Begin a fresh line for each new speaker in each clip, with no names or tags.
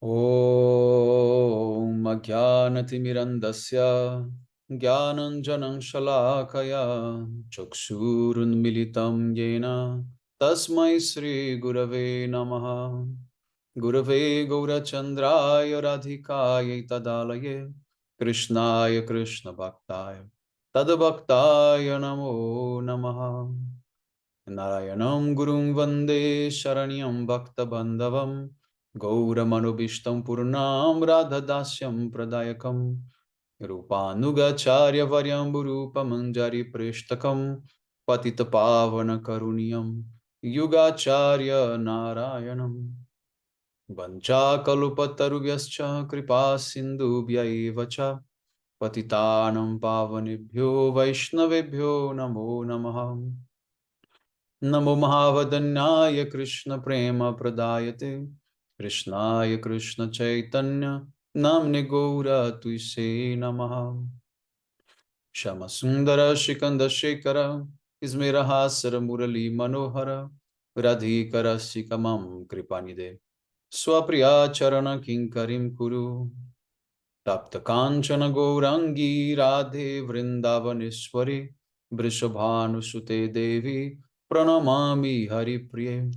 Om Ajnanatirmirandasya Jnananjanam Shalakaya Chakshurunmilitam Yena Tasmai Shri Gurave Namaha. Gurave Gaurachandraya Radhikaya Tadalaye Krishnaya Krishna Bhaktaya Tadbhaktaya Namo Namaha. Narayanam Gurum Vande Sharanyam Bhakta Bandhavam Gauramanubhishtam Purnam Radhadasyam Pradayakam Rupanugacharya Varyam Burupamanjari Preshtakam Patita Pavana Karuniyam Yugacharya Narayanam Vancha Kalupatarubhyascha Kripa Sindhubhya Cha Patitanam Pavanebhyo Vaishnavebhyo Namo Namaha. Namo Mahavadanyaya Krishna Prema Pradayate Krishnaya Krishna Chaitanya Namne Gaura Tuise Namaha. Shama Sundara Shikanda Shekara Ismeraha Murali Manohara Radhikara Sikamam Kripanide Swapriya Charana Kinkarim Kuru Tapta Kanchana Gourangi Radhe Vrindavaneshwari Vrishabhanusute Devi Pranamami Hari Priye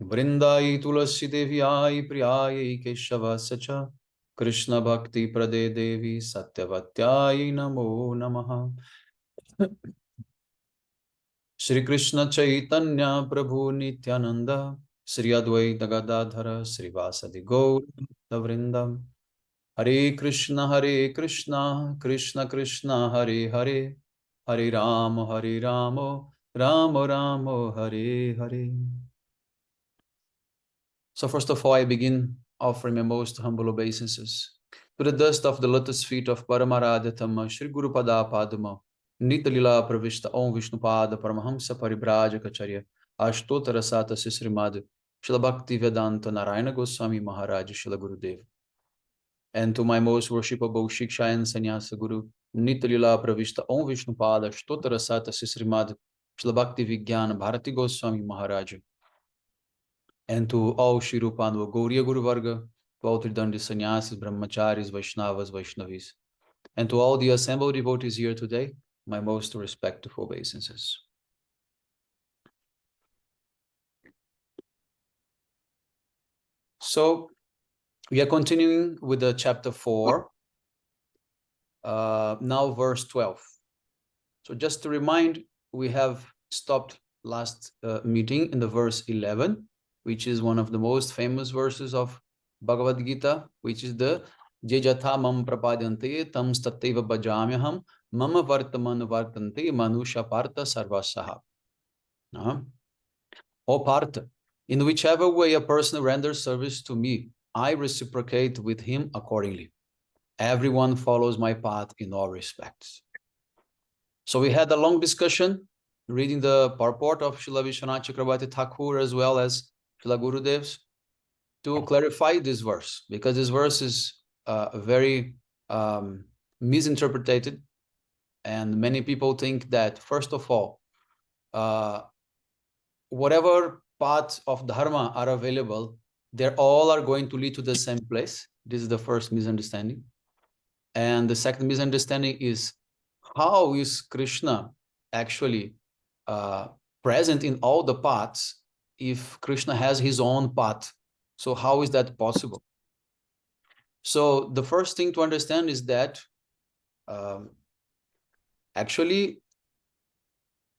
Vrindai Tulasi Devi Ai Priyai Keshava Sacha Krishna Bhakti Prade Devi Satyavatyai Namo Namaha. Shri Krishna Chaitanya Prabhu Nityananda Shri Advaita Gadadhara Shri Vasadi Gaur Vrindam Hare Krishna Krishna Krishna Hare Hare Hare Rama Rama Rama Hare Hare. So first of all, I begin offering my most humble obeisances to the dust of the lotus feet of Paramaradhatama Shri Guru Pada Padma Nita Lila Pravishta Om Vishnu Pada Paramahamsa Paribrajacharya Ashtotara Sata Sisrimad Shila Bhakti Vedanta Narayana Goswami Maharaj Shila Gurudev. And to my most worshipable Shiksha and Sannyasa Guru Nita Lila Pravishta Om Vishnu Pada Ashtotara Sata Sisrimad Shila Bhakti Vijnana Bharati Goswami Maharaj. And to all Shirupanu Gauriya Guru Varga, to all Tridandi Sannyasis, Brahmacharis, Vaishnavas, Vaishnavis, and to all the assembled devotees here today, my most respectful obeisances. So, we are continuing with the chapter 4, now verse 12. So just to remind, we have stopped last meeting in the verse 11, which is one of the most famous verses of Bhagavad-gita, which is the Jejatha mam prapadyante tam stateva bhajamyaham mama vartaman vartante manusha partha sarvasaha. O Partha, in whichever way a person renders service to me, I reciprocate with him accordingly. Everyone follows my path in all respects. So we had a long discussion reading the purport of Srila Vishwanath Chakravarti Thakur as well as Srila Gurudev's to clarify this verse, because this verse is very misinterpreted, and many people think that, first of all, whatever paths of dharma are available, they all are going to lead to the same place. This is the first misunderstanding. And the second misunderstanding is, how is Krishna actually present in all the paths if Krishna has his own path? So how is that possible? So the first thing to understand is that actually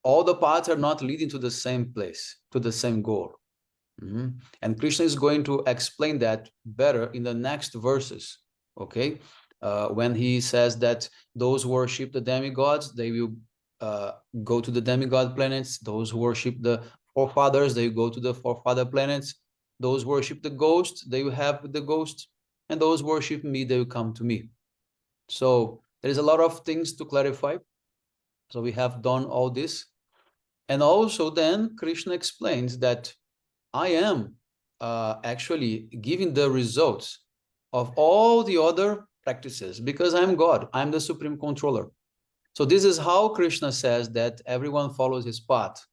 all the paths are not leading to the same place, to the same goal. And Krishna is going to explain that better in the next verses, okay? When he says that those who worship the demigods, they will go to the demigod planets. Those who worship the forefathers, they go to the forefather planets. Those who worship the ghosts, they will have the ghosts. And those who worship me, they will come to me. So there is a lot of things to clarify. So we have done all this. And also then Krishna explains that I am actually giving the results of all the other practices, because I'm God, I'm the supreme controller. So this is how Krishna says that everyone follows his path,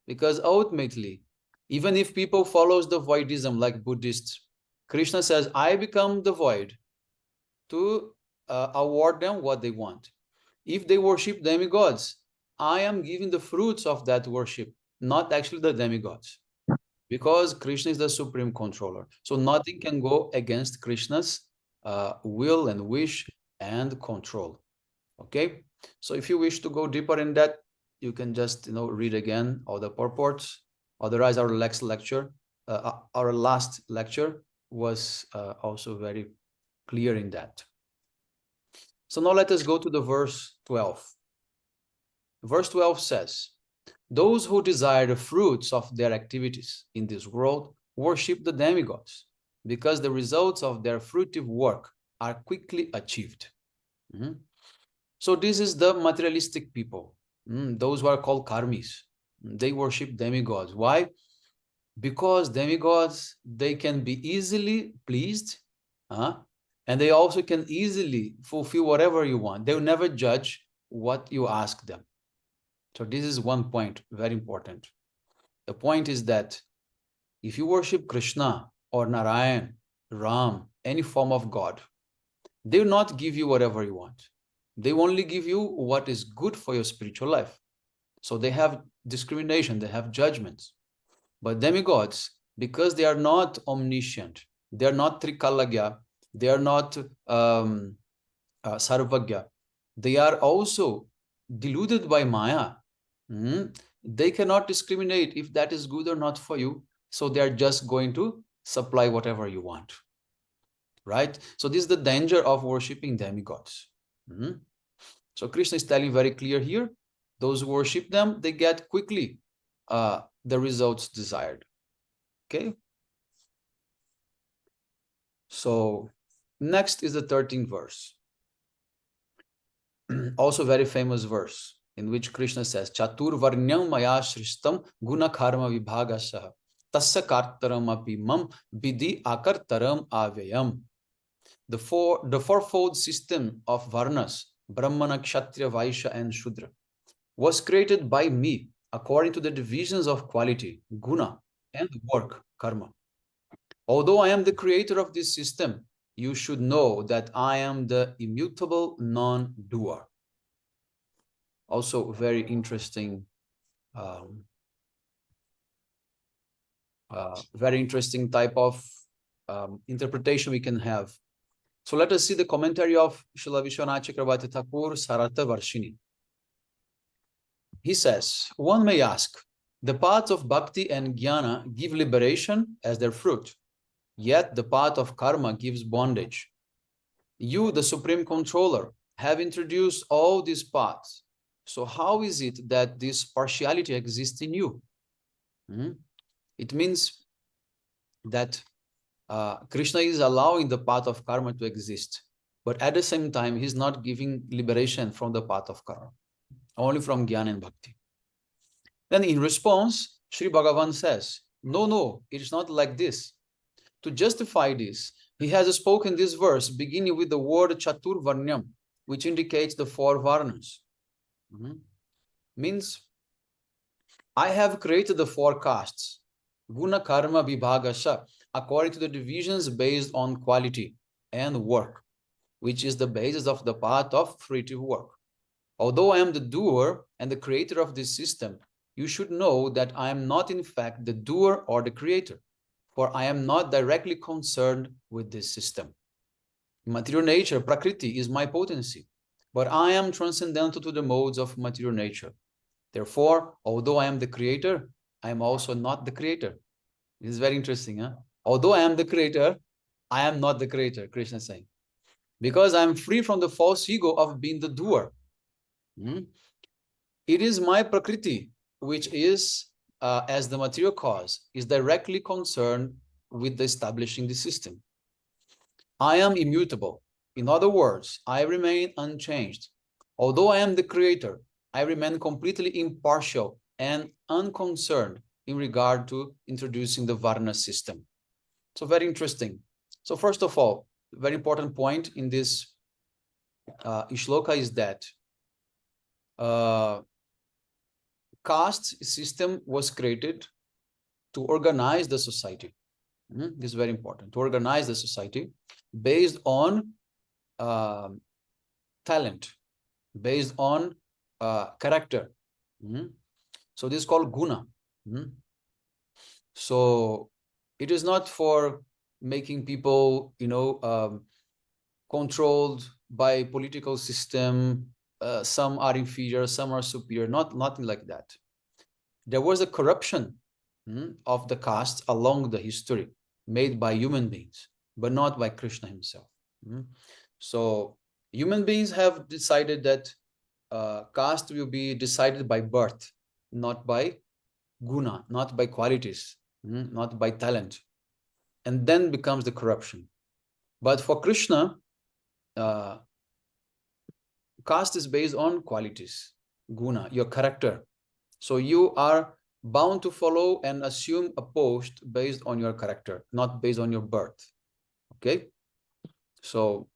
because ultimately, even if people follows the Vaidism like Buddhists, Krishna says, I become the void to award them what they want. If they worship demigods, I am giving the fruits of that worship, not actually the demigods, because Krishna is the supreme controller. So nothing can go against Krishna's will and wish and control. Okay, so if you wish to go deeper in that, you can just read again all the purports. Otherwise, our last lecture was also very clear in that. So now let us go to the verse 12. Verse 12 says, those who desire the fruits of their activities in this world worship the demigods, because the results of their fruitive work are quickly achieved. So this is the materialistic people, those who are called karmis. They worship demigods. Why? Because demigods, they can be easily pleased, and they also can easily fulfill whatever you want. They will never judge what you ask them. So this is one point, very important. The point is that if you worship Krishna or Narayan, Ram, any form of God, they will not give you whatever you want. They only give you what is good for your spiritual life. So they have discrimination, they have judgments. But demigods, because they are not omniscient, they are not Trikalagya, they are not Sarvagya, they are also deluded by Maya. They cannot discriminate if that is good or not for you. So they are just going to supply whatever you want. Right? So this is the danger of worshipping demigods. So Krishna is telling very clear here, those who worship them, they get quickly the results desired. Okay? So next is the 13th verse. Also very famous verse, in which Krishna says, Chatur varnyam maya shrishtam guna karma vibhagasah tasya kartaram api mam vidhi akartaram avayam. The fourfold system of varnas, Brahmana, Kshatriya, Vaishya, and Shudra, was created by me according to the divisions of quality, guna, and work, karma. Although I am the creator of this system, you should know that I am the immutable non-doer. Also very interesting, type of interpretation we can have. So let us see the commentary of Srila Vishwanath Chakravarti Thakur, Sarata Varshini. He says, one may ask, the paths of bhakti and jnana give liberation as their fruit, yet the path of karma gives bondage. You, the supreme controller, have introduced all these paths. So how is it that this partiality exists in you? It means that Krishna is allowing the path of karma to exist, but at the same time, he's not giving liberation from the path of karma, only from jnana and bhakti. Then in response, Sri Bhagavan says, no, it's not like this. To justify this, he has spoken this verse beginning with the word Chatur Varnyam, which indicates the four varnas. Means, I have created the four castes, Guna Karma Vibhagasha, according to the divisions based on quality and work, which is the basis of the path of fruitive work. Although I am the doer and the creator of this system, you should know that I am not in fact the doer or the creator, for I am not directly concerned with this system. Material nature, Prakriti, is my potency, but I am transcendental to the modes of material nature. Therefore, although I am the creator, I am also not the creator. This is very interesting. Although I am the creator, I am not the creator, Krishna is saying. Because I am free from the false ego of being the doer. It is my Prakriti, which is, as the material cause, is directly concerned with establishing the system. I am immutable. In other words, I remain unchanged. Although I am the creator, I remain completely impartial and unconcerned in regard to introducing the Varna system. So very interesting. So first of all, very important point in this shloka is that caste system was created to organize the society. This is very important, to organize the society based on talent, based on character. So this is called guna. So it is not for making people, controlled by political system. Some are inferior, some are superior. Nothing like that. There was a corruption of the caste along the history made by human beings, but not by Krishna himself. So human beings have decided that caste will be decided by birth, not by guna, not by qualities, not by talent, and then becomes the corruption. But for Krishna, caste is based on qualities, guna, your character. So you are bound to follow and assume a post based on your character, not based on your birth. Okay? So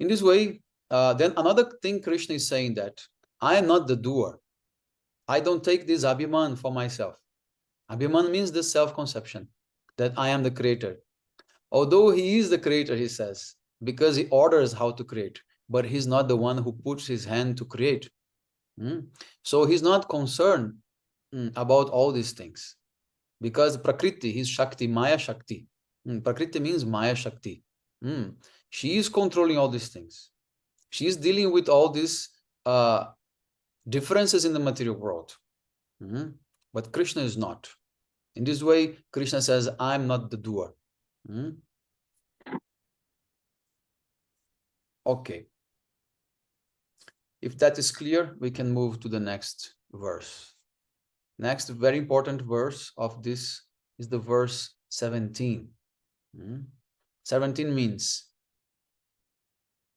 in this way, then another thing Krishna is saying that I am not the doer. I don't take this abhiman for myself. Abhiman means the self-conception that I am the creator. Although he is the creator, he says, because he orders how to create, but he's not the one who puts his hand to create. So he's not concerned about all these things, because Prakriti, his Shakti, Maya Shakti. Prakriti means Maya Shakti. She is controlling all these things. She is dealing with all these differences in the material world. But Krishna is not. In this way, Krishna says, I'm not the doer. Okay. If that is clear, we can move to the next verse. Next very important verse of this is the verse 17. 17 means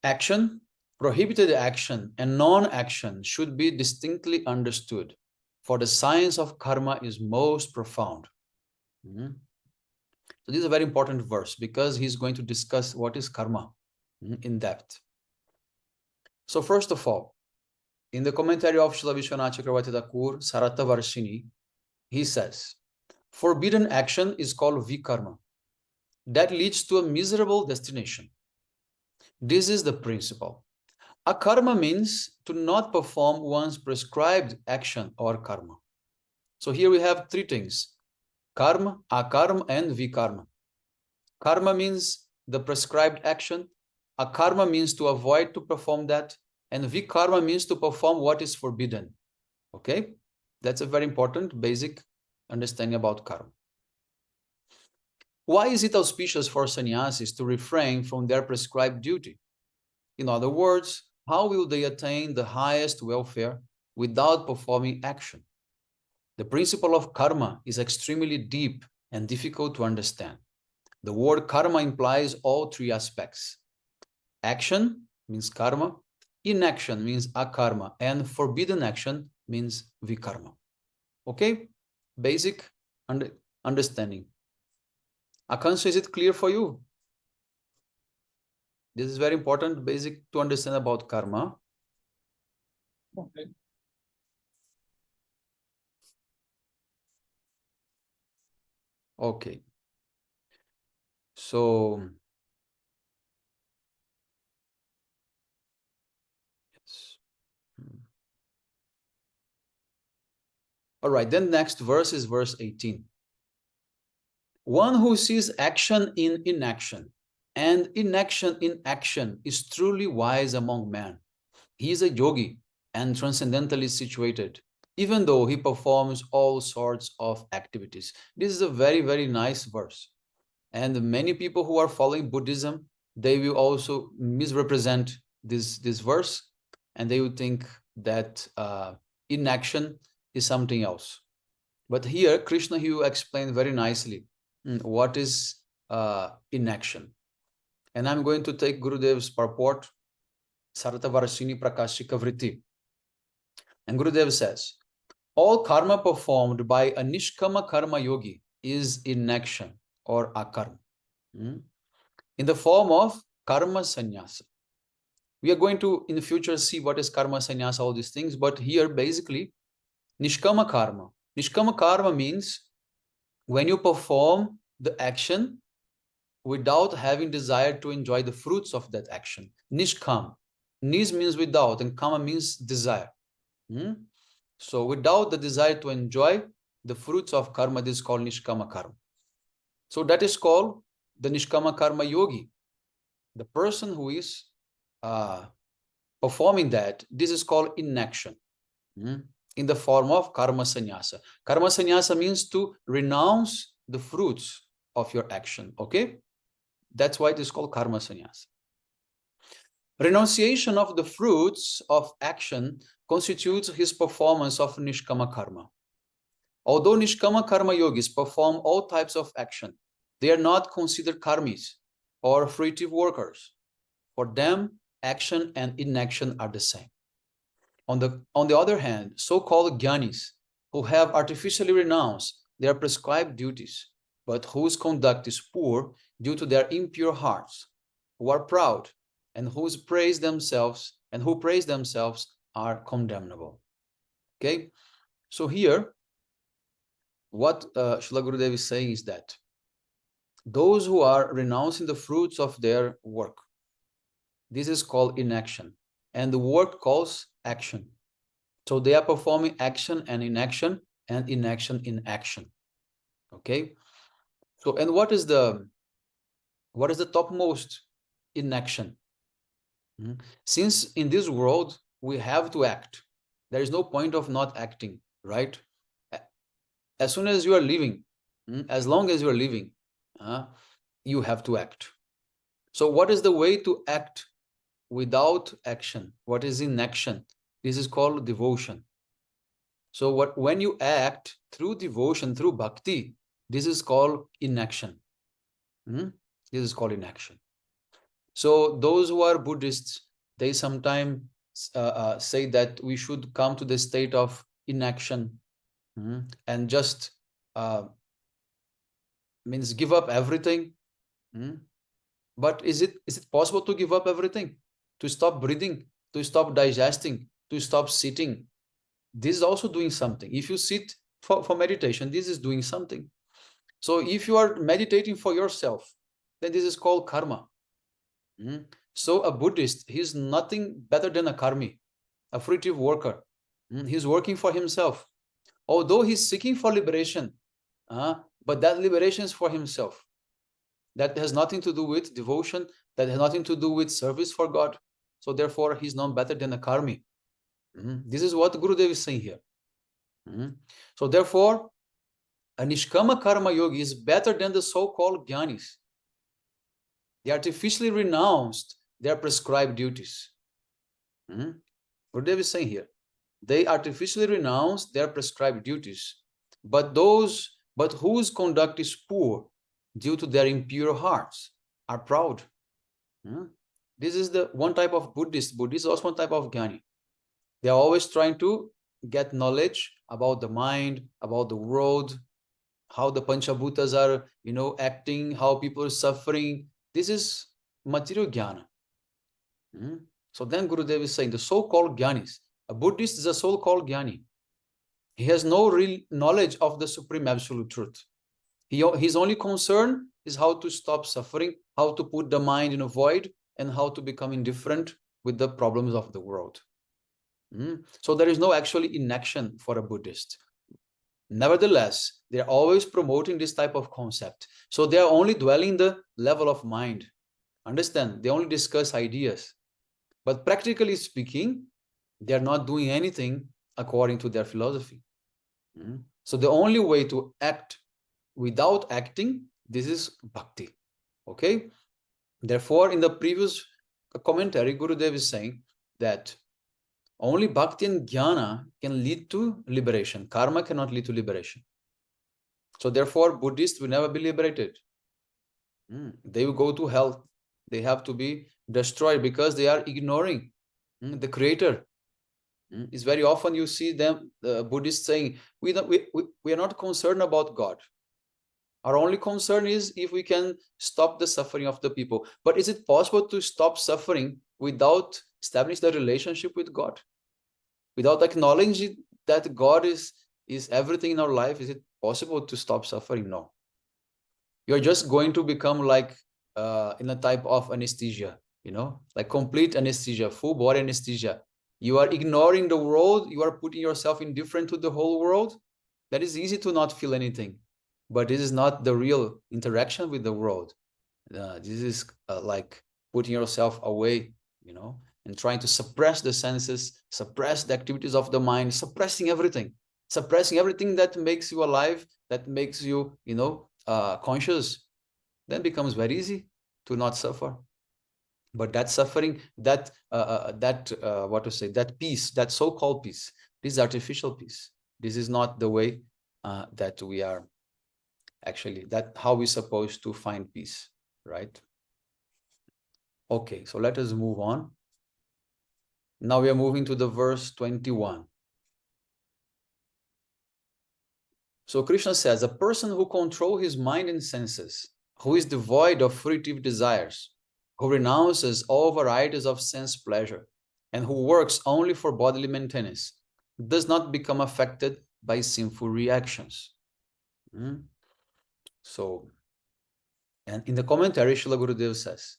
action, prohibited action, and non-action should be distinctly understood, for the science of karma is most profound. So this is a very important verse because he's going to discuss what is karma in depth. So first of all, in the commentary of Srila Vishwanath Chakravarti Thakur, Sarata Varshini, he says, forbidden action is called vikarma. That leads to a miserable destination. This is the principle. Akarma means to not perform one's prescribed action or karma. So here we have three things: karma, akarma, and vikarma. Karma means the prescribed action. Akarma means to avoid to perform that. And vikarma means to perform what is forbidden. Okay? That's a very important basic understanding about karma. Why is it auspicious for sannyasis to refrain from their prescribed duty? In other words, how will they attain the highest welfare without performing action? The principle of karma is extremely deep and difficult to understand. The word karma implies all three aspects. Action means karma, inaction means akarma, and forbidden action means vikarma. Okay? Basic understanding. Akansha, is it clear for you? This is very important, basic to understand about karma. Okay. Okay. So, yes. All right, then next verse is verse 18. One who sees action in inaction and inaction in action is truly wise among men. He is a yogi and transcendentally situated, even though he performs all sorts of activities. This is a very, very nice verse. And many people who are following Buddhism, they will also misrepresent this verse, and they will think that inaction is something else. But here, Krishna, he will explain very nicely what is inaction. And I'm going to take Gurudev's purport, Sarata Varashini Prakashika Vritti. And Gurudev says, all karma performed by a Nishkama Karma Yogi is inaction or akarma, in the form of karma sannyasa. We are going to, in the future, see what is karma sannyasa, all these things. But here, basically, Nishkama karma. Nishkama karma means when you perform the action without having desire to enjoy the fruits of that action. Nishkam. Nis means without, and kama means desire. So without the desire to enjoy the fruits of karma, this is called nishkama karma. So that is called the nishkama karma yogi. The person who is performing that, this is called inaction, in the form of karma sannyasa. Karma sannyasa means to renounce the fruits of your action, okay? That's why it is called karma sannyasa. Renunciation of the fruits of action constitutes his performance of nishkama karma. Although nishkama karma yogis perform all types of action, they are not considered karmis or fruitive workers. For them, action and inaction are the same. On the other hand, so-called jnanis, who have artificially renounced their prescribed duties, but whose conduct is poor due to their impure hearts, who are proud, and who praise themselves are condemnable. Okay, so here, what Srila Gurudev is saying is that those who are renouncing the fruits of their work, this is called inaction, and the work calls action. So they are performing action and inaction in action. Okay. So, and what is the topmost inaction? Since in this world we have to act, there is no point of not acting, right? As soon as you are living, as long as you are living, you have to act. So what is the way to act without action? What is inaction? This is called devotion. So when you act through devotion, through bhakti, this is called inaction. This is called inaction. So those who are Buddhists, they sometimes say that we should come to the state of inaction, and just means give up everything. But is it possible to give up everything? To stop breathing, to stop digesting, to stop sitting? This is also doing something. If you sit for meditation, this is doing something. So if you are meditating for yourself, then this is called karma. So a Buddhist, he's nothing better than a karmi, a fruitive worker. He's working for himself. Although he's seeking for liberation, but that liberation is for himself. That has nothing to do with devotion, that has nothing to do with service for God. So therefore, he's not better than a karmi. This is what Gurudev is saying here. So therefore, a nishkama karma yogi is better than the so-called jnanis. They artificially renounced their prescribed duties. Gurudev is saying here, they artificially renounced their prescribed duties, but whose conduct is poor due to their impure hearts are proud. This is the one type of Buddhist. Buddhist is also one type of jnani. They are always trying to get knowledge about the mind, about the world, how the Panchabhutas are, acting, how people are suffering. This is material jnana. So then Gurudev is saying the so-called jnanis, a Buddhist is a so-called jnani. He has no real knowledge of the supreme absolute truth. His only concern is how to stop suffering, how to put the mind in a void, and how to become indifferent with the problems of the world. So there is no actually inaction for a Buddhist. Nevertheless, they're always promoting this type of concept. So they are only dwelling in the level of mind. Understand? They only discuss ideas. But practically speaking, they're not doing anything according to their philosophy. So the only way to act without acting, this is bhakti. Okay? Therefore, in the previous commentary, Gurudev is saying that only bhakti and jnana can lead to liberation. Karma cannot lead to liberation. So therefore, Buddhists will never be liberated. They will go to hell. They have to be destroyed because they are ignoring the creator. It's very often you see them, Buddhists saying, we are not concerned about God. Our only concern is if we can stop the suffering of the people. But is it possible to stop suffering without establishing the relationship with God? Without acknowledging that God is everything in our life, is it possible to stop suffering? No. you're just going to become like in a type of anesthesia, like complete anesthesia, full body anesthesia. You are ignoring the world. You are putting yourself indifferent to the whole world. That is easy to not feel anything, but this is not the real interaction with the world. This is like putting yourself away, and trying to suppress the senses, suppress the activities of the mind, suppressing everything that makes you alive, that makes you, conscious. Then becomes very easy to not suffer. But that suffering, that peace, that so-called peace, this is artificial peace. This is not the way that we are actually, that how we're supposed to find peace, right? Okay, so let us move on. Now we are moving to the verse 21. So Krishna says, a person who controls his mind and senses, who is devoid of fruitive desires, who renounces all varieties of sense pleasure, and who works only for bodily maintenance, does not become affected by sinful reactions. So, and in the commentary, Srila Gurudev says,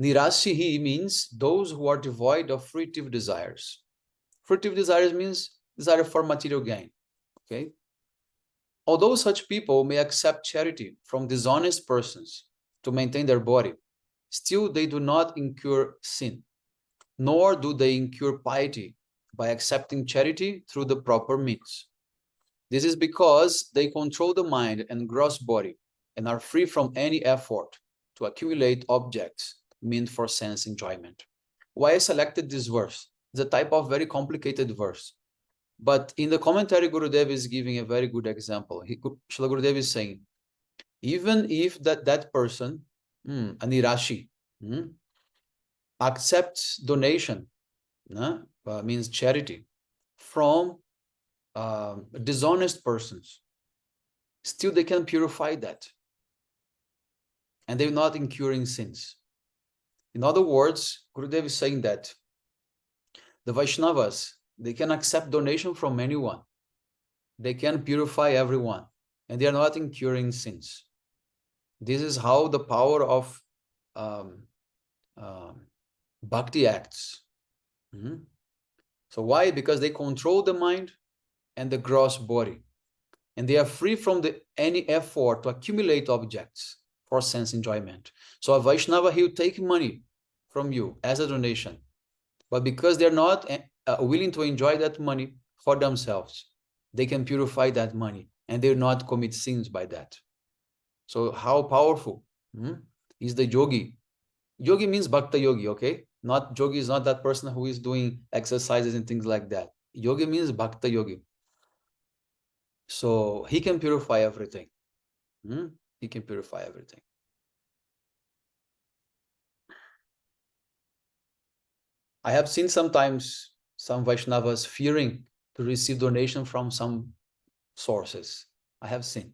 Nirasihi means those who are devoid of fruitive desires. Fruitive desires means desire for material gain. Okay. Although such people may accept charity from dishonest persons to maintain their body, still they do not incur sin, nor do they incur piety by accepting charity through the proper means. This is because they control the mind and gross body and are free from any effort to accumulate objects meant for sense enjoyment. Why I selected this verse? It's a type of very complicated verse. But in the commentary, Gurudev is giving a very good example. Srila Gurudev is saying, even if that person, Anirashi, accepts donation, means charity, from dishonest persons, still they can purify that. And they're not incurring sins. In other words, Gurudev is saying that the Vaishnavas, they can accept donation from anyone. They can purify everyone, and they are not incurring sins. This is how the power of bhakti acts. So why? Because they control the mind and the gross body, and they are free from any effort to accumulate objects for sense enjoyment. So a Vaishnava, he will take money from you as a donation, but because they're not willing to enjoy that money for themselves, they can purify that money and they will not commit sins by that. So how powerful is the yogi? Yogi means bhakta yogi, okay? Not yogi is not that person who is doing exercises and things like that. Yogi means bhakta yogi. So he can purify everything. He can purify everything. I have seen sometimes some Vaishnavas fearing to receive donation from some sources. I have seen.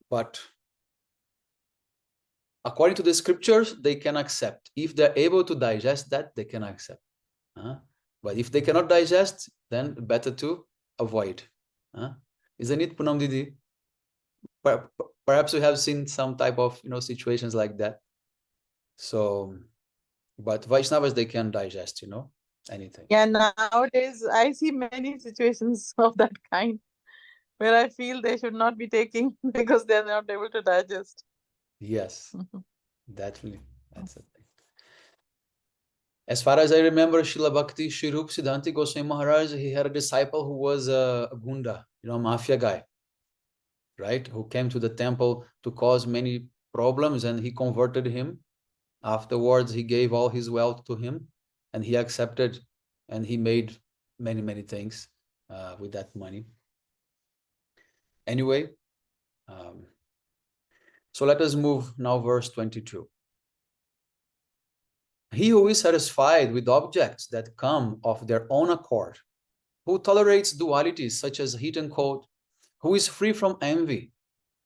But according to the scriptures, they can accept. If they're able to digest that, they can accept. But if they cannot digest, then better to avoid. Isn't it, Punam Didi? Perhaps we have seen some type of situations like that. So, but Vaishnavas, they can digest, anything.
Yeah, nowadays I see many situations of that kind where I feel they should not be taking because they're not able to digest.
Yes, definitely. That's the thing. As far as I remember, Srila Bhakti Shri Rup Siddhanti Goswami Maharaj, he had a disciple who was a gunda, a mafia guy, right? Who came to the temple to cause many problems, and he converted him. Afterwards, he gave all his wealth to him, and he accepted, and he made many, many things with that money. Anyway, so let us move now, verse 22. He who is satisfied with objects that come of their own accord, who tolerates dualities such as heat and cold, who is free from envy,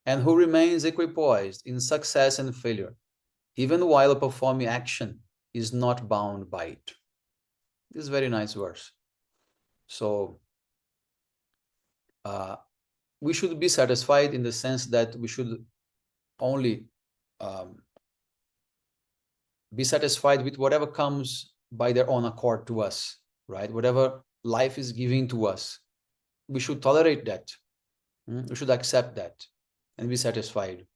and who remains equipoised in success and failure, even while performing action, is not bound by it. This is a very nice verse. So we should be satisfied in the sense that we should only be satisfied with whatever comes by their own accord to us, right? Whatever life is giving to us, we should tolerate that. We should accept that and be satisfied.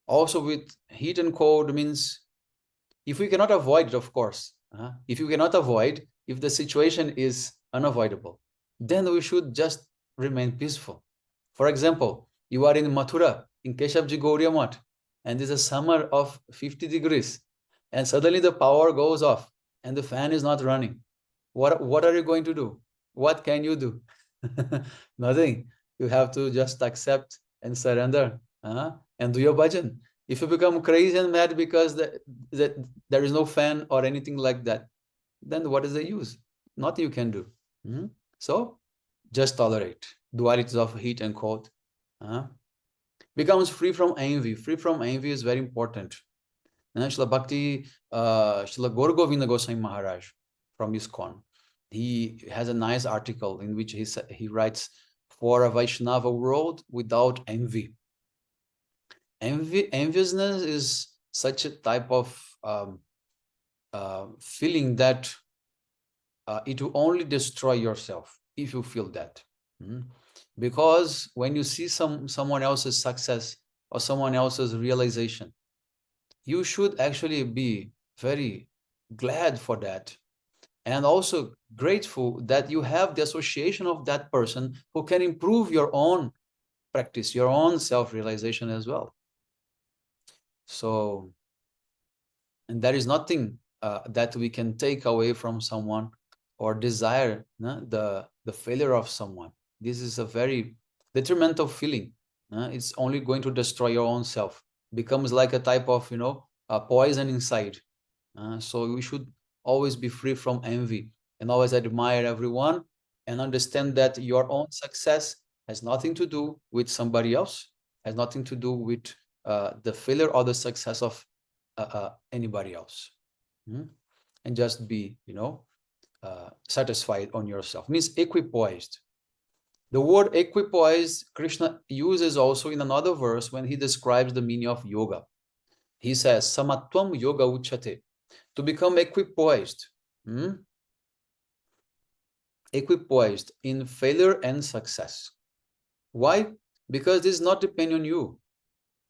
Also, with heat and cold means if we cannot avoid it, of course, if you cannot avoid, if the situation is unavoidable, then we should just remain peaceful. For example, you are in Mathura, in Keshavji Gauriya Math, and it's a summer of 50 degrees, and suddenly the power goes off and the fan is not running. What are you going to do? What can you do? Nothing. You have to just accept and surrender, and do your bhajan. If you become crazy and mad because there is no fan or anything like that, then what is the use? Nothing you can do. So just tolerate dualities of heat and cold. Becomes free from envy. Free from envy is very important. Srila Bhakti, Srila Gaur Govinda Goswami Maharaj from ISKCON, he has a nice article in which he writes, for a Vaishnava world without envy. Enviousness is such a type of feeling that it will only destroy yourself if you feel that. Because when you see someone else's success or someone else's realization, you should actually be very glad for that, and also grateful that you have the association of that person who can improve your own practice, your own self-realization as well. So, and there is nothing that we can take away from someone or desire the failure of someone. This is a very detrimental feeling. It's only going to destroy your own self. Becomes like a type of, poison inside. So we should always be free from envy and always admire everyone and understand that your own success has nothing to do with somebody else, has nothing to do with the failure or the success of anybody else. And just be, satisfied on yourself. Means equipoised. The word equipoised, Krishna uses also in another verse when he describes the meaning of yoga. He says, samatvam yoga uchate, to become equipoised. Equipoised in failure and success. Why? Because this is not depending on you.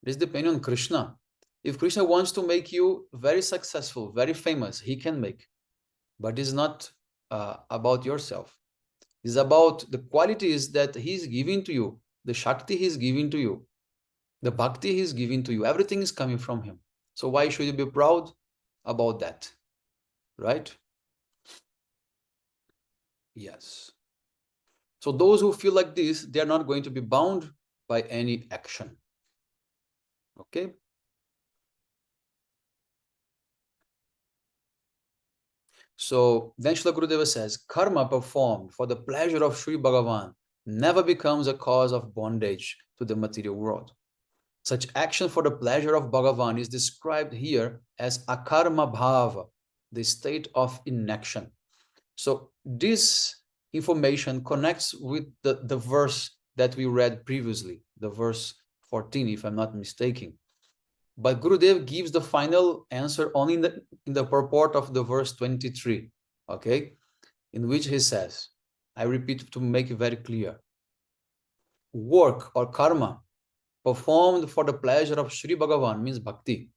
This depends on Krishna. If Krishna wants to make you very successful, very famous, he can make. But it's not about yourself. It's about the qualities that he's giving to you, the Shakti he's giving to you, the Bhakti he's giving to you. Everything is coming from him. So why should you be proud about that? Right? Yes. So those who feel like this, they are not going to be bound by any action. Okay? So then Srila Gurudeva says, karma performed for the pleasure of Sri Bhagavan never becomes a cause of bondage to the material world. Such action for the pleasure of Bhagavan is described here as akarma bhava, the state of inaction. So this information connects with the verse that we read previously, the verse 14, if I'm not mistaken. But Gurudev gives the final answer only in the purport of the verse 23, okay, in which he says, I repeat to make it very clear, work or karma performed for the pleasure of Sri Bhagavan, means bhakti,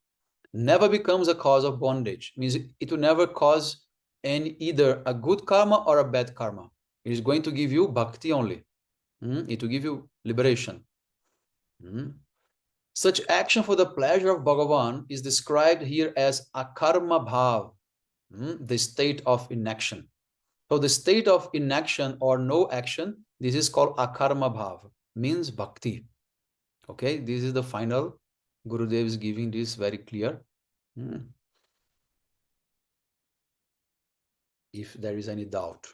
never becomes a cause of bondage, means it will never cause either a good karma or a bad karma. It is going to give you bhakti only. It will give you liberation. Such action for the pleasure of Bhagavan is described here as akarma bhav, the state of inaction. So the state of inaction or no action, this is called akarma bhav, means bhakti. Okay, this is the final. Gurudev is giving this very clear. If there is any doubt.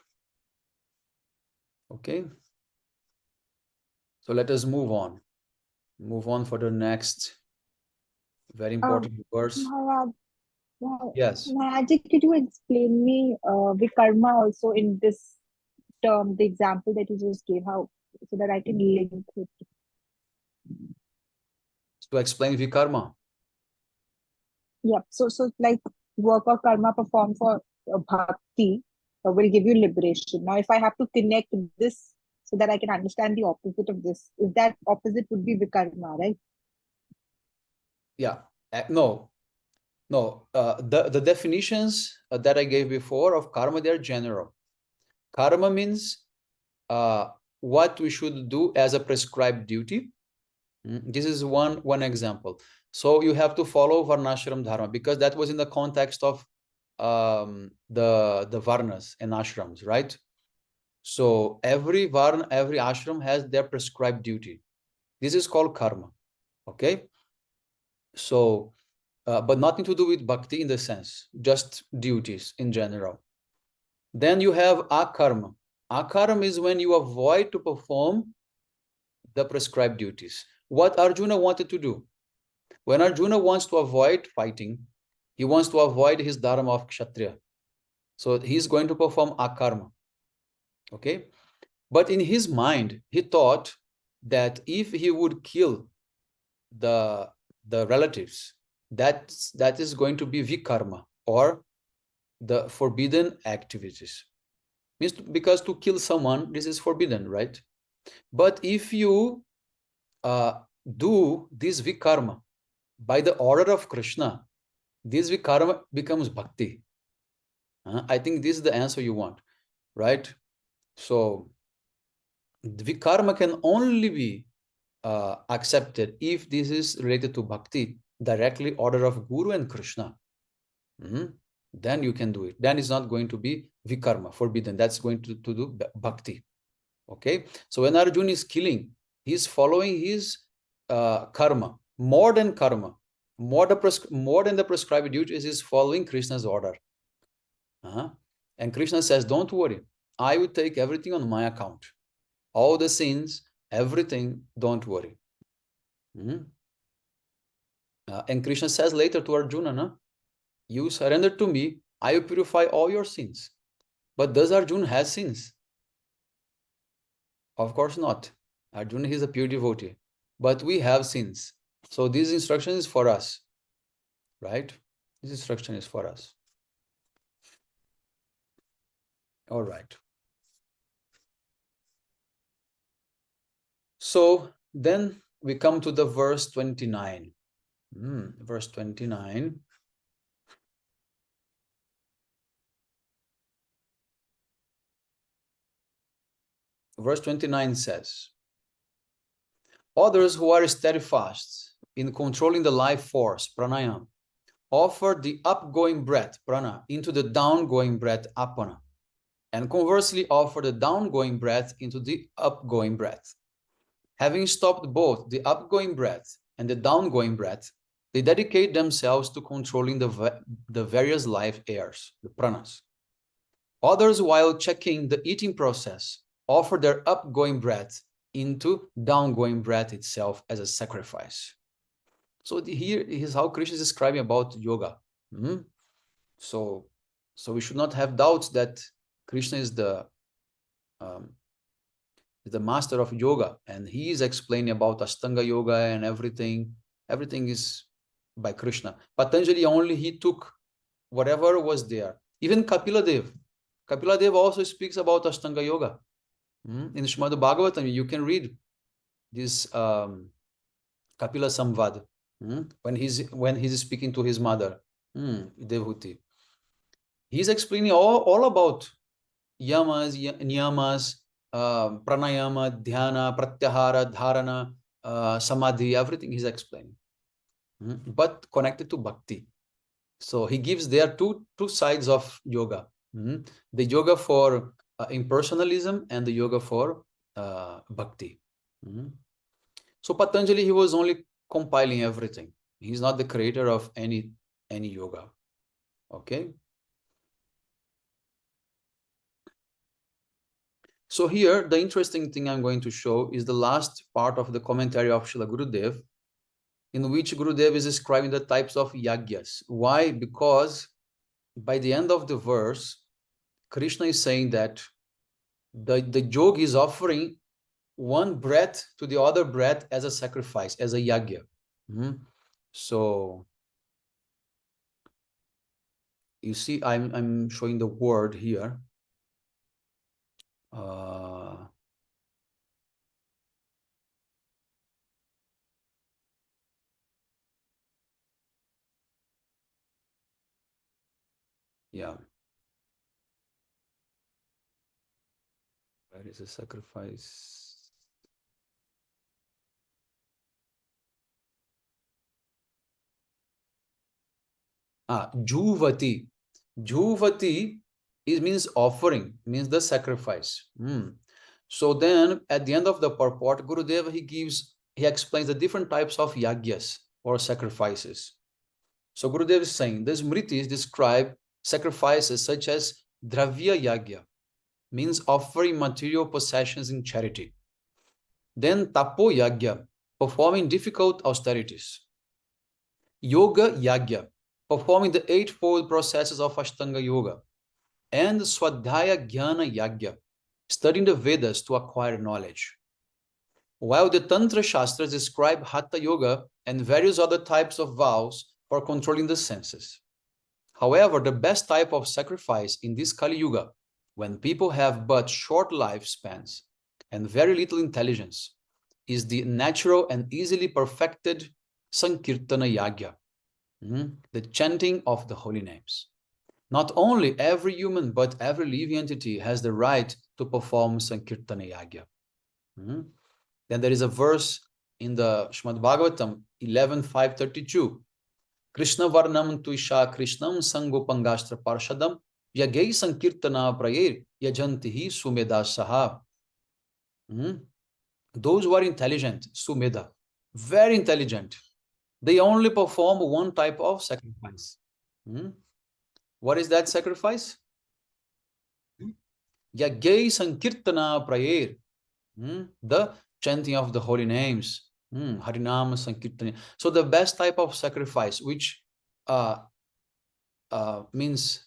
Okay. So let us move on. Move on for the next very important verse.
Maharaj,
Yes.
Maharaj, could you explain me the karma also in this term, the example that you just gave, how, so that I can link it?
to explain vikarma.
Yeah. So like work or karma performed for bhakti will give you liberation. Now, if I have to connect this so that I can understand the opposite of this, is that opposite would be vikarma, right?
Yeah. No. The definitions that I gave before of karma, they're general. Karma means what we should do as a prescribed duty. This is one example. So you have to follow varnashram dharma, because that was in the context of the varnas and ashrams, right? So every varna, every ashram has their prescribed duty. This is called karma. Okay. So but nothing to do with bhakti in the sense, just duties in general. Then you have akarma. Akarma is when you avoid to perform the prescribed duties. What Arjuna wanted to do. When Arjuna wants to avoid fighting, he wants to avoid his dharma of kshatriya. So he's going to perform akarma. Okay. But in his mind, he thought that if he would kill the relatives, that is going to be vikarma, or the forbidden activities. Means because to kill someone, this is forbidden, right? But if you do this vikarma by the order of Krishna, this vikarma becomes bhakti. I think this is the answer you want, right? So vikarma can only be accepted if this is related to bhakti, directly order of Guru and Krishna. Then you can do it. Then it's not going to be vikarma, forbidden. That's going to do bhakti. Okay. So when Arjuna is killing, he's following his karma, more than karma, more than the prescribed duties, is following Krishna's order. And Krishna says, don't worry, I will take everything on my account. All the sins, everything, don't worry. And Krishna says later to Arjuna, no? You surrender to me, I will purify all your sins. But does Arjuna have sins? Of course not. Arjuna is a pure devotee. But we have sins. So this instruction is for us. Right? This instruction is for us. All right. So then we come to the verse 29. Verse 29. Verse 29 says, others who are steadfast in controlling the life force, pranayama, offer the upgoing breath, prana, into the downgoing breath, apana, and conversely offer the downgoing breath into the upgoing breath. Having stopped both the upgoing breath and the downgoing breath, they dedicate themselves to controlling the various life airs, the pranas. Others, while checking the eating process, offer their upgoing breath into downgoing breath itself as a sacrifice. So here is how Krishna is describing about yoga. So we should not have doubts that Krishna is the master of yoga, and he is explaining about Ashtanga yoga and everything. Everything is by Krishna. Patanjali only he took whatever was there. Even Kapila Dev also speaks about Ashtanga yoga. In Srimad Bhagavatam, you can read this Kapila Samvad when he's speaking to his mother, Devahuti. He's explaining all about yamas, niyamas, pranayama, dhyana, pratyahara, dharana, samadhi, everything he's explaining, but connected to bhakti. So he gives there two sides of yoga, the yoga for impersonalism and the yoga for bhakti. So Patanjali, he was only compiling everything. He's not the creator of any yoga. Okay. So here, the interesting thing I'm going to show is the last part of the commentary of Srila Gurudev, in which Gurudev is describing the types of yagyas. Why? Because by the end of the verse, Krishna is saying that the yogi is offering one breath to the other breath as a sacrifice, as a yagya. So you see, I'm showing the word here. Yeah. Where is the sacrifice? Juvati. Juvati means offering, means the sacrifice. So then at the end of the purport, Gurudev, he explains the different types of yagyas or sacrifices. So Gurudev is saying the Smritis describe sacrifices such as Dravya Yagya, means offering material possessions in charity. Then Tapo Yagya, performing difficult austerities. Yoga Yagya, performing the eightfold processes of Ashtanga Yoga. And Swadhyaya Jnana Yagya, studying the Vedas to acquire knowledge. While the Tantra Shastras describe Hatha Yoga and various other types of vows for controlling the senses. However, the best type of sacrifice in this Kali Yuga, when people have but short lifespans and very little intelligence, is the natural and easily perfected Sankirtana Yagya, the chanting of the holy names. Not only every human, but every living entity has the right to perform Sankirtana Yagya. Then there is a verse in the Srimad Bhagavatam 11.532. Krishna Varnam Tuisha Krishnam Sangopangastra Parshadam Yagei Sankirtana Prayer Yajantihi Sumeda Saha. Those who are intelligent, Sumeda, very intelligent, they only perform one type of sacrifice. What is that sacrifice? Yagei Sankirtana Prayer, the chanting of the holy names, Harinama Sankirtana. So the best type of sacrifice, which means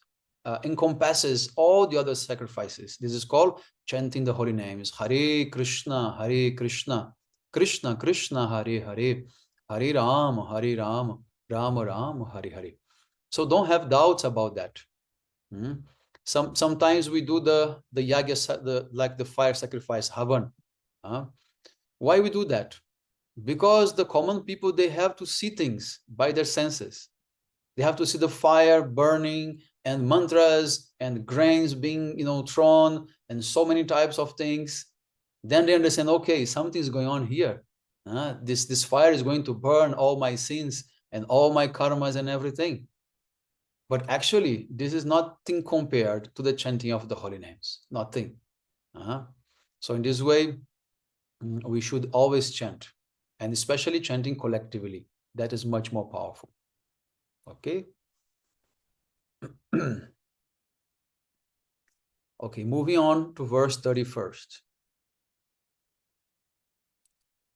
encompasses all the other sacrifices. This is called chanting the holy names. Hare Krishna, Krishna Krishna, Hare Hare, Hare Ram, Rama Ram, Hare Hare. So don't have doubts about that. Sometimes we do the yagya, like the fire sacrifice, Havan. Why we do that? Because the common people, they have to see things by their senses. They have to see the fire burning and mantras and grains being, thrown and so many types of things. Then they understand, okay, something is going on here. This fire is going to burn all my sins and all my karmas and everything. But actually, this is nothing compared to the chanting of the holy names. Nothing. So in this way, we should always chant, and especially chanting collectively. That is much more powerful. Okay. Okay, moving on to verse 31st.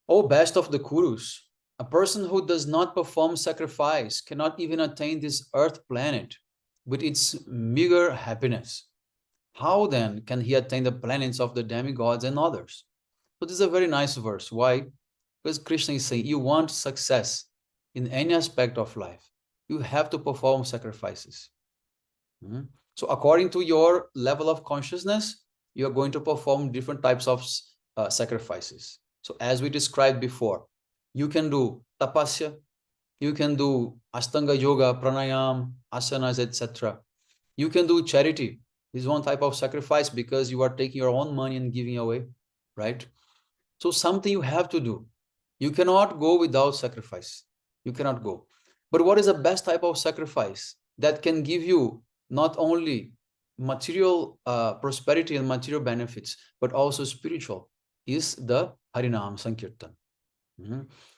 O best of the Kurus, a person who does not perform sacrifice cannot even attain this earth planet with its meager happiness. How then can he attain the planets of the demigods and others? So this is a very nice verse. Why? Because Krishna is saying, you want success in any aspect of life, you have to perform sacrifices. So according to your level of consciousness, you are going to perform different types of sacrifices. So as we described before, you can do tapasya, you can do Ashtanga Yoga, pranayam, asanas, etc. You can do charity. This is one type of sacrifice because you are taking your own money and giving away, right? So something you have to do. You cannot go without sacrifice. You cannot go. But what is the best type of sacrifice that can give you not only material prosperity and material benefits, but also spiritual, is the Harinam Sankirtan.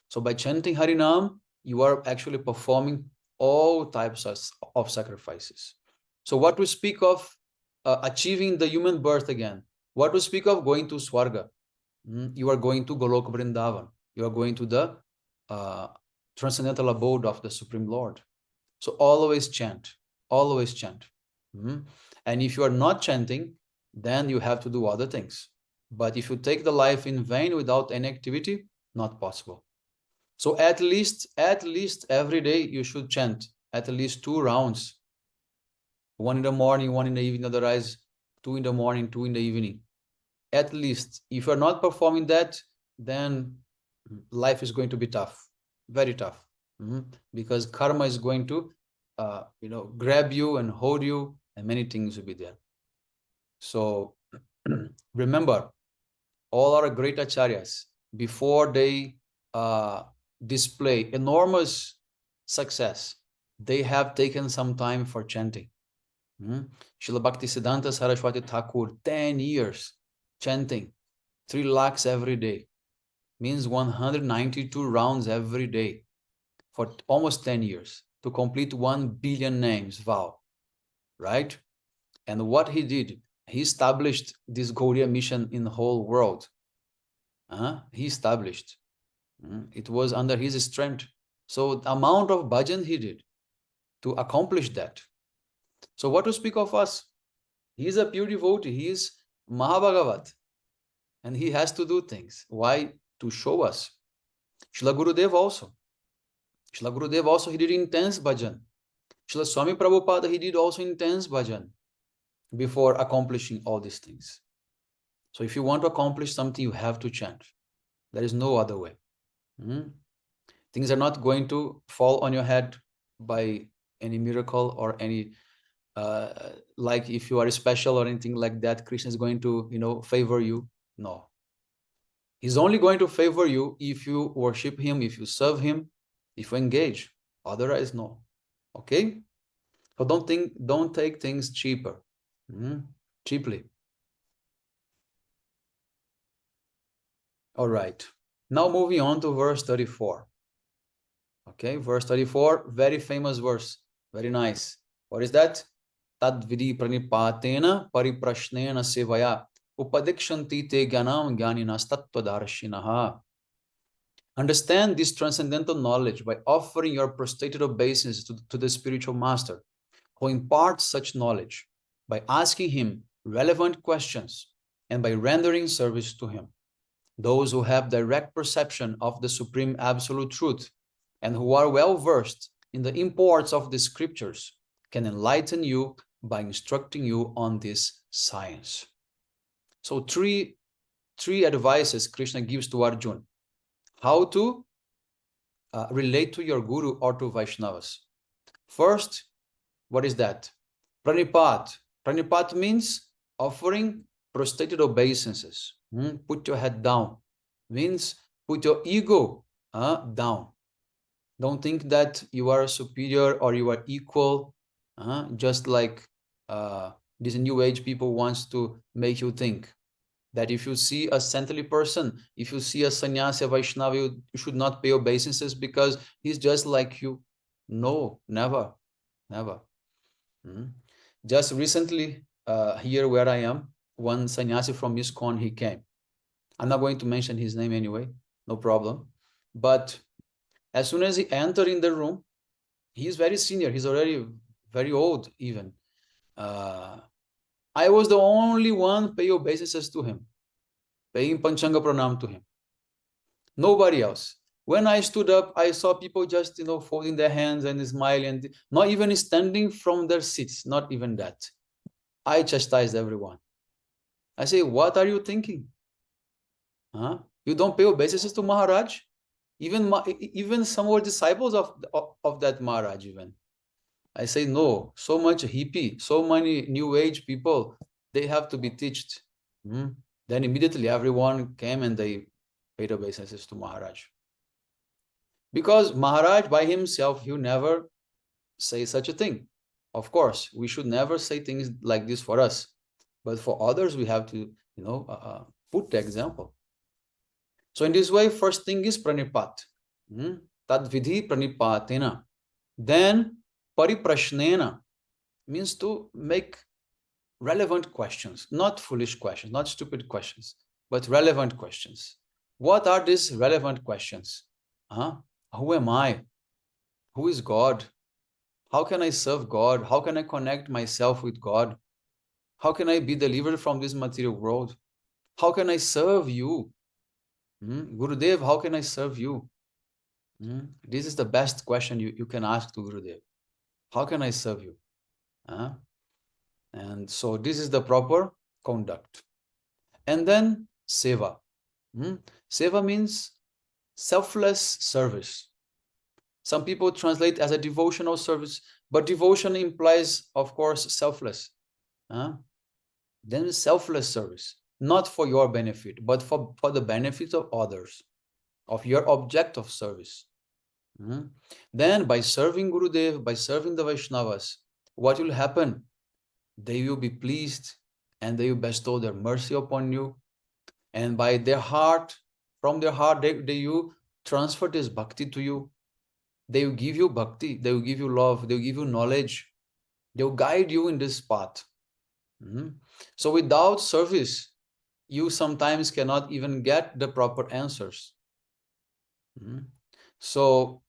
So by chanting Harinam, you are actually performing all types of sacrifices. So what we speak of achieving the human birth again, what we speak of going to Swarga, you are going to Goloka Vrindavan, you are going to the transcendental abode of the Supreme Lord. So always chant, always chant. And if you are not chanting, then you have to do other things. But if you take the life in vain without any activity, not possible. So at least every day you should chant at least 2 rounds. One in the morning, one in the evening, otherwise 2 in the morning, 2 in the evening. At least. If you're not performing that, then life is going to be tough, very tough. Because karma is going to grab you and hold you, and many things will be there. So remember, all our great acharyas, before they display enormous success, they have taken some time for chanting. Srila Bhaktisiddhanta Saraswati Thakur, 10 years chanting, 3 lakhs every day, means 192 rounds every day for almost 10 years to complete 1 billion names vow, right? And what he did, he established this Gauriya mission in the whole world. He established. It was under his strength. So the amount of bhajan he did to accomplish that. So what to speak of us? He is a pure devotee. He is Mahabhagavat. And he has to do things. Why? To show us. Srila Gurudev also. Srila Gurudev also, he did intense bhajan. Srila Swami Prabhupada, he did also intense bhajan before accomplishing all these things. So if you want to accomplish something, you have to chant. There is no other way. Things are not going to fall on your head by any miracle or any like if you are special or anything like that, Krishna is going to favor you. No, he's only going to favor you if you worship him, if you serve him, if you engage. Otherwise, no. Okay, so don't take things cheaply. All right, now moving on to verse 34. Okay, verse 34, very famous verse, very nice. What is that? Tad vidhi pranipatena pariprashnena sevaya upadikshanti te gyanam gyaninas tattvadarshinaha. Understand this transcendental knowledge by offering your prostrated obeisance to the spiritual master, who imparts such knowledge by asking him relevant questions and by rendering service to him. Those who have direct perception of the supreme absolute truth and who are well versed in the imports of the scriptures can enlighten you by instructing you on this science. So three advices Krishna gives to Arjuna. How to relate to your guru or to Vaishnavas. First, what is that? Pranipat. Pranipat means offering prostrated obeisances. Put your head down. Means put your ego down. Don't think that you are superior or you are equal, just like these new age people wants to make you think. That if you see a saintly person, if you see a sannyasi, a Vaishnava, you should not pay obeisances because he's just like you. No, never, never. Just recently, here where I am, one sannyasi from ISKCON, he came. I'm not going to mention his name anyway, no problem. But as soon as he entered in the room, he's very senior. He's already very old even. I was the only one paying obeisances to him, paying Panchanga Pranam to him. Nobody else. When I stood up, I saw people just, folding their hands and smiling, and not even standing from their seats, not even that. I chastised everyone. I say, what are you thinking? You don't pay obeisances to Maharaj? Even some were disciples of that Maharaj even. I say, no, so much hippie, so many new age people, they have to be taught. Then immediately everyone came and they paid obeisances to Maharaj. Because Maharaj by himself, he will never say such a thing. Of course, we should never say things like this for us. But for others, we have to, put the example. So in this way, first thing is pranipat. Tad vidhi pranipatena. Then pariprashnena means to make relevant questions, not foolish questions, not stupid questions, but relevant questions. What are these relevant questions? Who am I? Who is God? How can I serve God? How can I connect myself with God? How can I be delivered from this material world? How can I serve you? Gurudev, how can I serve you? This is the best question you can ask to Gurudev. How can I serve you? And so this is the proper conduct. And then seva. Seva means selfless service. Some people translate as a devotional service, but devotion implies, of course, selfless. Then selfless service, not for your benefit, but for the benefit of others, of your object of service. Then by serving Gurudev, by serving the Vaishnavas, what will happen? They will be pleased and they will bestow their mercy upon you. And by their heart, from their heart, they will transfer this bhakti to you. They will give you bhakti, they will give you love, they will give you knowledge. They will guide you in this path. So without service, you sometimes cannot even get the proper answers. So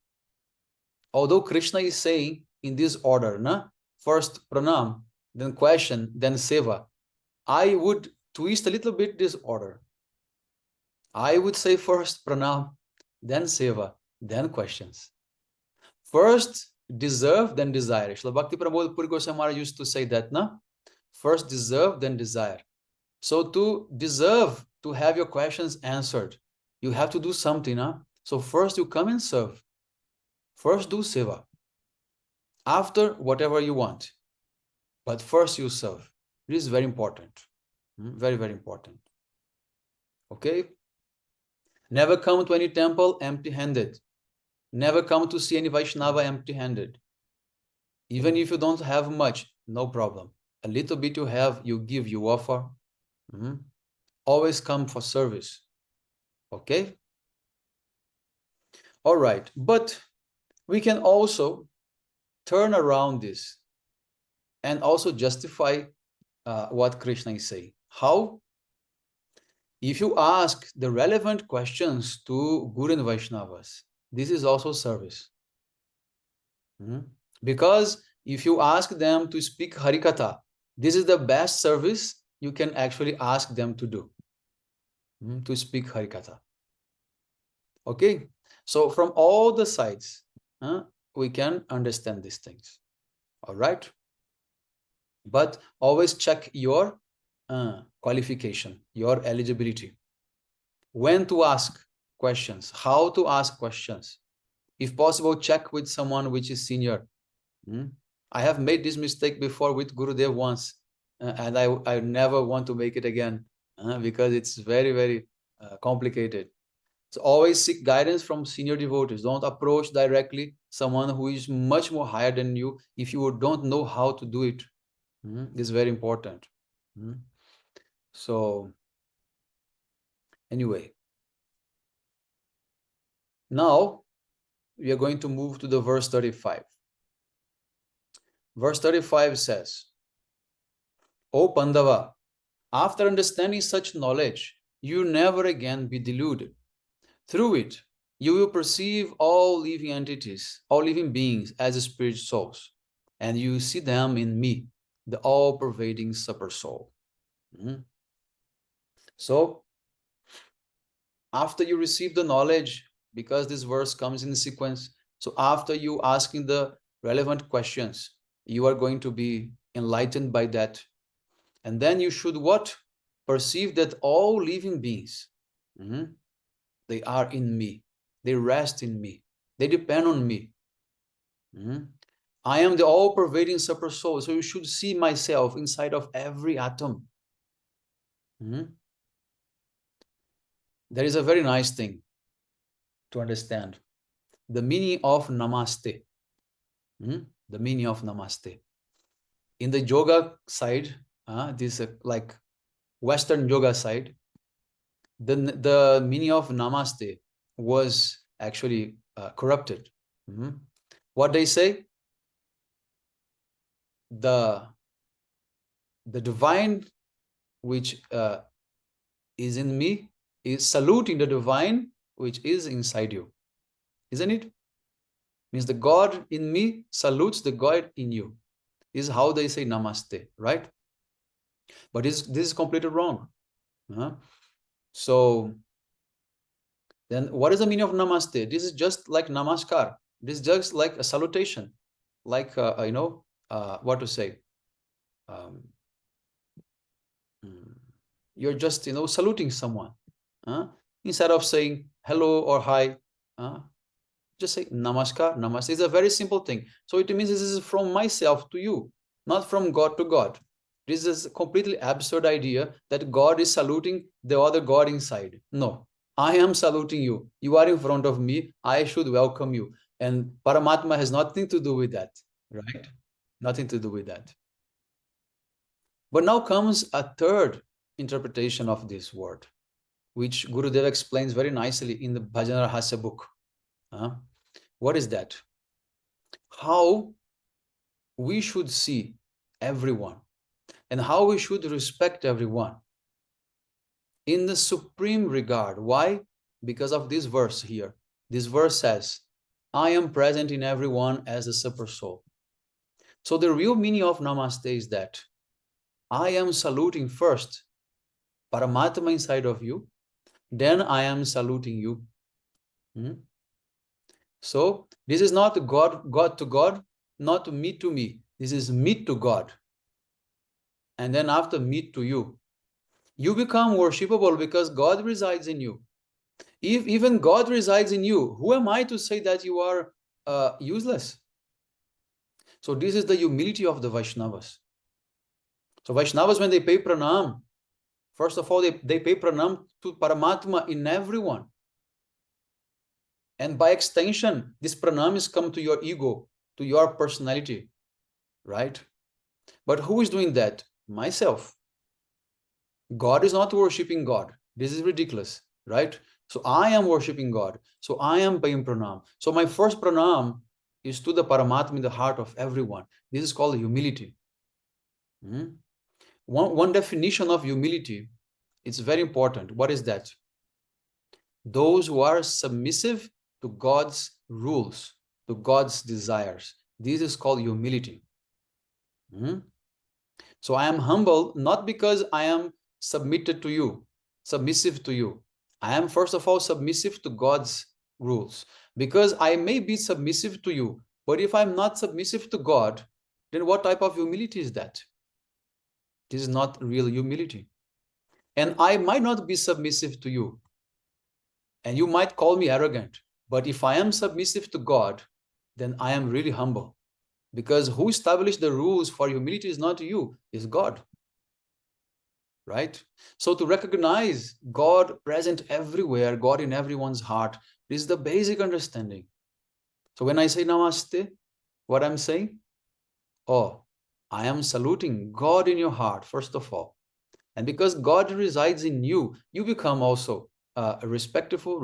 although Krishna is saying in this order, first pranam, then question, then seva, I would twist a little bit this order. I would say first pranam, then seva, then questions. First deserve, then desire. Srila Bhakti Pramod Puri Goswami Maharaj used to say that, first deserve, then desire. So to deserve to have your questions answered, you have to do something. So first you come and serve. First do seva. After, whatever you want. But first you serve. This is very important. Very, very important. Okay? Never come to any temple empty-handed. Never come to see any Vaishnava empty-handed. Even if you don't have much, no problem. A little bit you have, you give, you offer. Always come for service. Okay? All right. But we can also turn around this and also justify what Krishna is saying. How? If you ask the relevant questions to Guru and Vaishnavas, this is also service. Because if you ask them to speak Harikatha, this is the best service you can actually ask them to do, to speak Harikatha. Okay? So from all the sides, we can understand these things. All right? But always check your qualification, your eligibility. When to ask questions, how to ask questions. If possible, check with someone which is senior. I have made this mistake before with Gurudev once, and I never want to make it again because it's very, very complicated. So always seek guidance from senior devotees. Don't approach directly someone who is much more higher than you if you don't know how to do it. This is very important. So anyway, now we are going to move to the verse 35. Verse 35 says, O Pandava, after understanding such knowledge, you never again be deluded. Through it, you will perceive all living entities, all living beings as spirit souls, and you see them in me, the all-pervading super soul. So, after you receive the knowledge, because this verse comes in sequence, so after you asking the relevant questions, you are going to be enlightened by that. And then you should what? Perceive that all living beings, they are in me. They rest in me. They depend on me. I am the all-pervading super soul. So you should see myself inside of every atom. There is a very nice thing to understand. The meaning of namaste. The meaning of namaste. In the yoga side, this like Western yoga side, the meaning of namaste was actually corrupted. What they say? The divine which is in me is saluting the divine which is inside you. Isn't it? Means the God in me salutes the God in you. This is how they say namaste, right? But this is completely wrong. So Then what is the meaning of namaste? This is just like namaskar. This is just like a salutation, like what to say. You're just saluting someone. Instead of saying hello or hi, just say namaskar. Namaste is a very simple thing. So it means this is from myself to you, not from God to God. This is a completely absurd idea that God is saluting the other God inside. No, I am saluting you. You are in front of me. I should welcome you. And Paramatma has nothing to do with that, right? Nothing to do with that. But now comes a third interpretation of this word, which Gurudev explains very nicely in the Bhajan Rahasya book. What is that? How we should see everyone and how we should respect everyone in the supreme regard. Why? Because of this verse here. This verse says, I am present in everyone as a super soul. So the real meaning of Namaste is that I am saluting first Paramatma inside of you, then I am saluting you. So this is not God to God, not me to me. This is me to God. And then after me to you. You become worshipable because God resides in you. If even God resides in you, who am I to say that you are useless? So this is the humility of the Vaishnavas. So Vaishnavas, when they pay pranam, first of all, they pay pranam to Paramatma in everyone. And by extension, this pranam is come to your ego, to your personality, right? But who is doing that? Myself. God is not worshipping God. This is ridiculous, right? So I am worshipping God. So I am paying pranam. So my first pranam is to the Paramatma in the heart of everyone. This is called humility. One definition of humility, it's very important. What is that? Those who are submissive to God's rules, to God's desires. This is called humility. So I am humble not because I am submitted to you, submissive to you. I am first of all submissive to God's rules, because I may be submissive to you, but if I'm not submissive to God, then what type of humility is that? This is not real humility. And I might not be submissive to you, and you might call me arrogant, but if I am submissive to God, then I am really humble, because who established the rules for humility is not you, is God. Right? So to recognize God present everywhere, God in everyone's heart, this is the basic understanding. So when I say namaste, what I'm saying? Oh, I am saluting God in your heart, first of all. And because God resides in you, you become also respectable,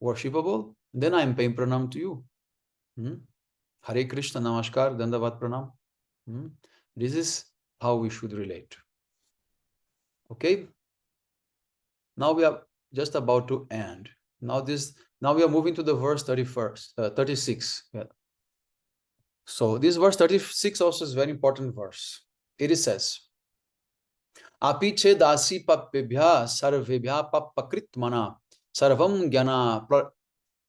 worshipable. Then I am paying pranam to you. Hare Krishna, Namaskar, Dandavat Pranam. This is how we should relate. Okay, now we are just about to end. Now we are moving to the verse 36. Yeah. So this verse 36 also is a very important verse. It says, Api che dasi papebhya sarvebhya papakritmana sarvam gyana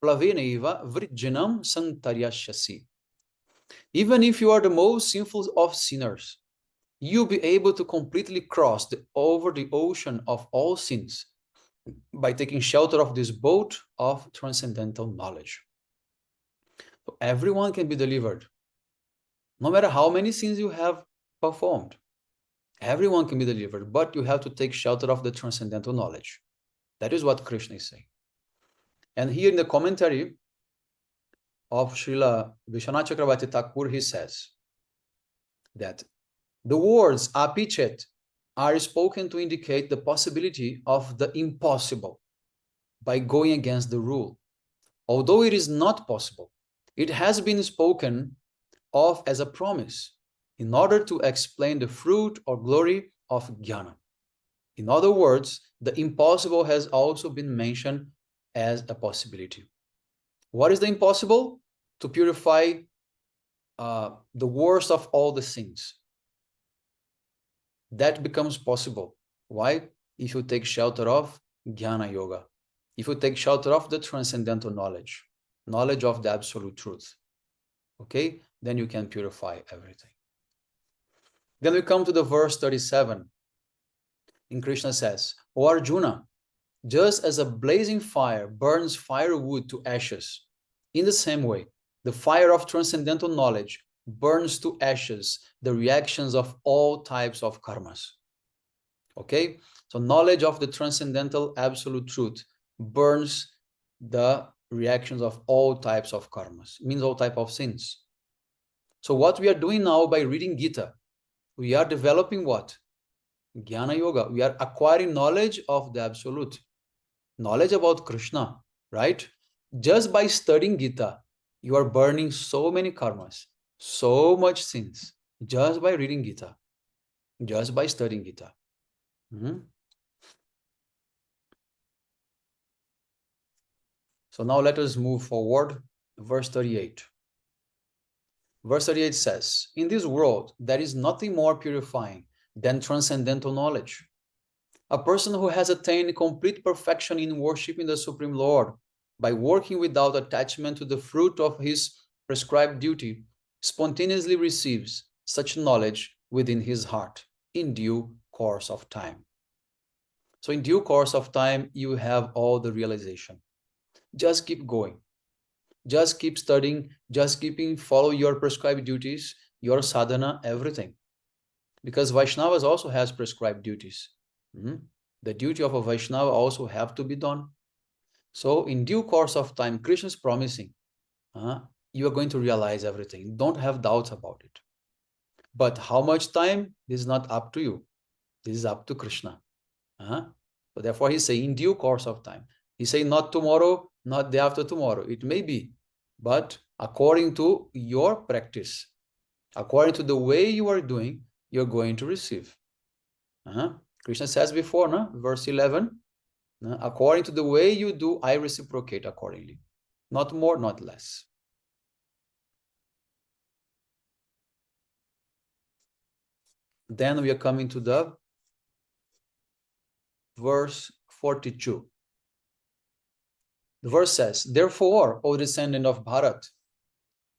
plaveneva vrijjanam santaryashasi. Even if you are the most sinful of sinners, you'll be able to completely cross over the ocean of all sins by taking shelter of this boat of transcendental knowledge. So everyone can be delivered, no matter how many sins you have performed. Everyone can be delivered, but you have to take shelter of the transcendental knowledge. That is what Krishna is saying. And here in the commentary of Srila Vishwanath Chakravarti Thakur, he says that the words apichet are spoken to indicate the possibility of the impossible by going against the rule. Although it is not possible, it has been spoken of as a promise in order to explain the fruit or glory of jnana. In other words, the impossible has also been mentioned as a possibility. What is the impossible? To purify the worst of all the sins. That becomes possible. Why? If you take shelter of Jnana Yoga. if you take shelter of the transcendental knowledge, knowledge of the absolute truth, okay, then you can purify everything. Then we come to the verse 37. And Krishna says, O Arjuna, just as a blazing fire burns firewood to ashes, in the same way, the fire of transcendental knowledge burns to ashes the reactions of all types of karmas. Okay? So knowledge of the transcendental absolute truth burns the reactions of all types of karmas. It means all type of sins. So what we are doing now by reading Gita, we are developing what? Jnana Yoga. We are acquiring knowledge of the absolute. Knowledge about Krishna, right? Just by studying Gita, you are burning so many karmas, so much sins, just by reading Gita, just by studying Gita. So now let us move forward. Verse 38. Verse 38 says, in this world, there is nothing more purifying than transcendental knowledge. A person who has attained complete perfection in worshiping the Supreme Lord by working without attachment to the fruit of his prescribed duty spontaneously receives such knowledge within his heart in due course of time. So in due course of time, you have all the realization. Just keep going. Just keep studying. Just follow your prescribed duties, your sadhana, everything. Because Vaishnavas also has prescribed duties. The duty of a Vaishnava also have to be done. So in due course of time, Krishna is promising, you are going to realize everything. Don't have doubts about it. But how much time? This is not up to you. This is up to Krishna. So therefore he say in due course of time. He say not tomorrow, not day after tomorrow. It may be, but according to your practice, according to the way you are doing, you're going to receive. Krishna says before, no? Verse 11, according to the way you do, I reciprocate accordingly. Not more, not less. Then we are coming to the verse 42. The verse says, therefore, O descendant of Bharat,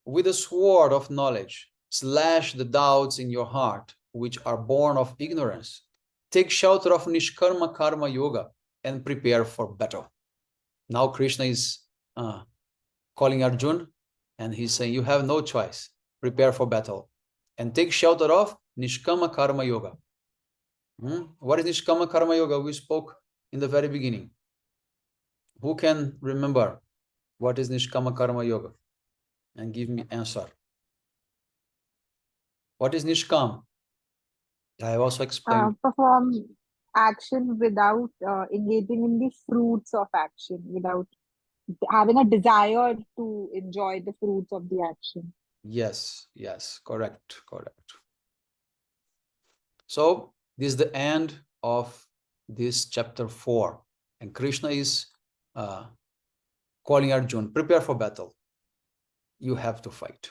with the sword of knowledge, slash the doubts in your heart, which are born of ignorance. Take shelter of Nishkarma Karma Yoga and prepare for battle. Now Krishna is calling Arjuna and he's saying, you have no choice. Prepare for battle. And take shelter of Nishkama Karma Yoga. What is Nishkama Karma Yoga? We spoke in the very beginning. Who can remember what is Nishkama Karma Yoga? And give me answer. What is Nishkam? I have also explained.
Perform action without engaging in the fruits of action, without having a desire to enjoy the fruits of the action.
Yes, correct. So this is the end of this chapter 4. And Krishna is calling Arjuna, prepare for battle. You have to fight.